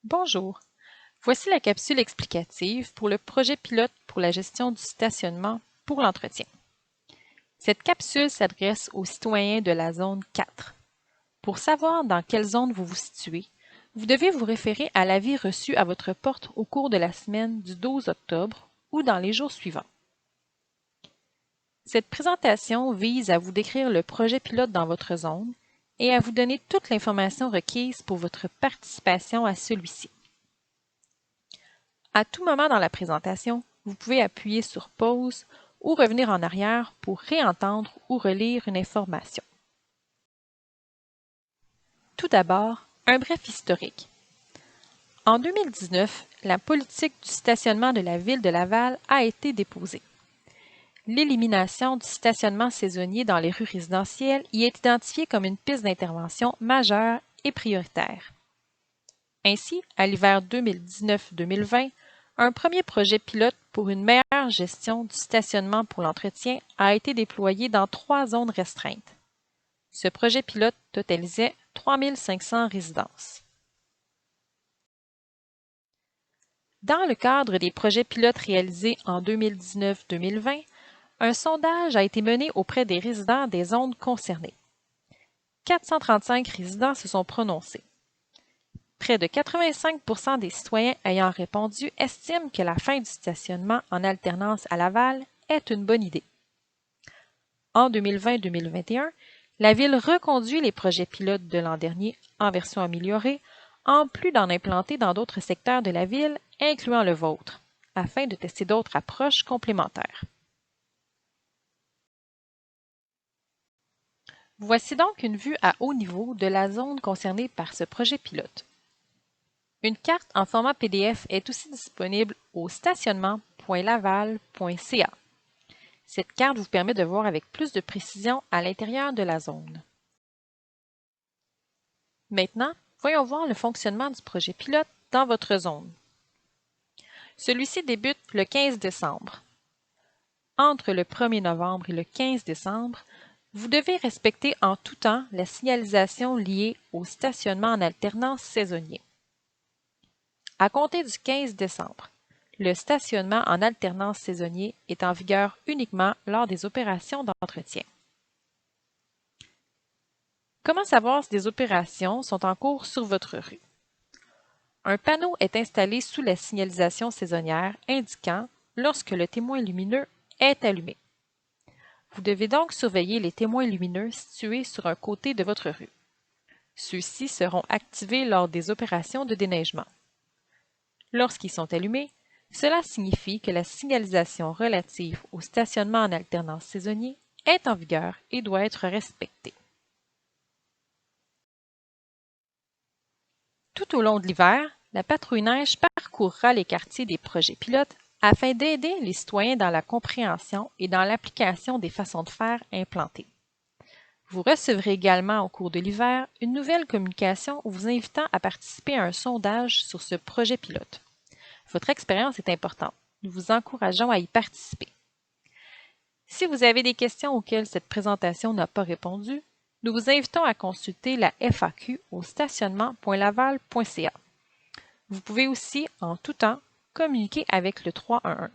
Bonjour, voici la capsule explicative pour le projet pilote pour la gestion du stationnement pour l'entretien. Cette capsule s'adresse aux citoyens de la zone 4. Pour savoir dans quelle zone vous vous situez, vous devez vous référer à l'avis reçu à votre porte au cours de la semaine du 12 octobre ou dans les jours suivants. Cette présentation vise à vous décrire le projet pilote dans votre zone et à vous donner toute l'information requise pour votre participation à celui-ci. À tout moment dans la présentation, vous pouvez appuyer sur Pause ou revenir en arrière pour réentendre ou relire une information. Tout d'abord, un bref historique. En 2019, la politique du stationnement de la Ville de Laval a été déposée. L'élimination du stationnement saisonnier dans les rues résidentielles y est identifiée comme une piste d'intervention majeure et prioritaire. Ainsi, à l'hiver 2019-2020, un premier projet pilote pour une meilleure gestion du stationnement pour l'entretien a été déployé dans 3 zones restreintes. Ce projet pilote totalisait 3 500 résidences. Dans le cadre des projets pilotes réalisés en 2019-2020, un sondage a été mené auprès des résidents des zones concernées. 435 résidents se sont prononcés. Près de 85% des citoyens ayant répondu estiment que la fin du stationnement en alternance à Laval est une bonne idée. En 2020-2021, la Ville reconduit les projets pilotes de l'an dernier en version améliorée, en plus d'en implanter dans d'autres secteurs de la Ville, incluant le vôtre, afin de tester d'autres approches complémentaires. Voici donc une vue à haut niveau de la zone concernée par ce projet pilote. Une carte en format PDF est aussi disponible au stationnement.laval.ca. Cette carte vous permet de voir avec plus de précision à l'intérieur de la zone. Maintenant, voyons voir le fonctionnement du projet pilote dans votre zone. Celui-ci débute le 15 décembre. Entre le 1er novembre et le 15 décembre, vous devez respecter en tout temps la signalisation liée au stationnement en alternance saisonnier. À compter du 15 décembre, le stationnement en alternance saisonnier est en vigueur uniquement lors des opérations d'entretien. Comment savoir si des opérations sont en cours sur votre rue? Un panneau est installé sous la signalisation saisonnière indiquant lorsque le témoin lumineux est allumé. Vous devez donc surveiller les témoins lumineux situés sur un côté de votre rue. Ceux-ci seront activés lors des opérations de déneigement. Lorsqu'ils sont allumés, cela signifie que la signalisation relative au stationnement en alternance saisonnier est en vigueur et doit être respectée. Tout au long de l'hiver, la patrouille neige parcourra les quartiers des projets pilotes afin d'aider les citoyens dans la compréhension et dans l'application des façons de faire implantées. Vous recevrez également au cours de l'hiver une nouvelle communication vous invitant à participer à un sondage sur ce projet pilote. Votre expérience est importante. Nous vous encourageons à y participer. Si vous avez des questions auxquelles cette présentation n'a pas répondu, nous vous invitons à consulter la FAQ au stationnement.laval.ca. Vous pouvez aussi, en tout temps, communiquer avec le 311.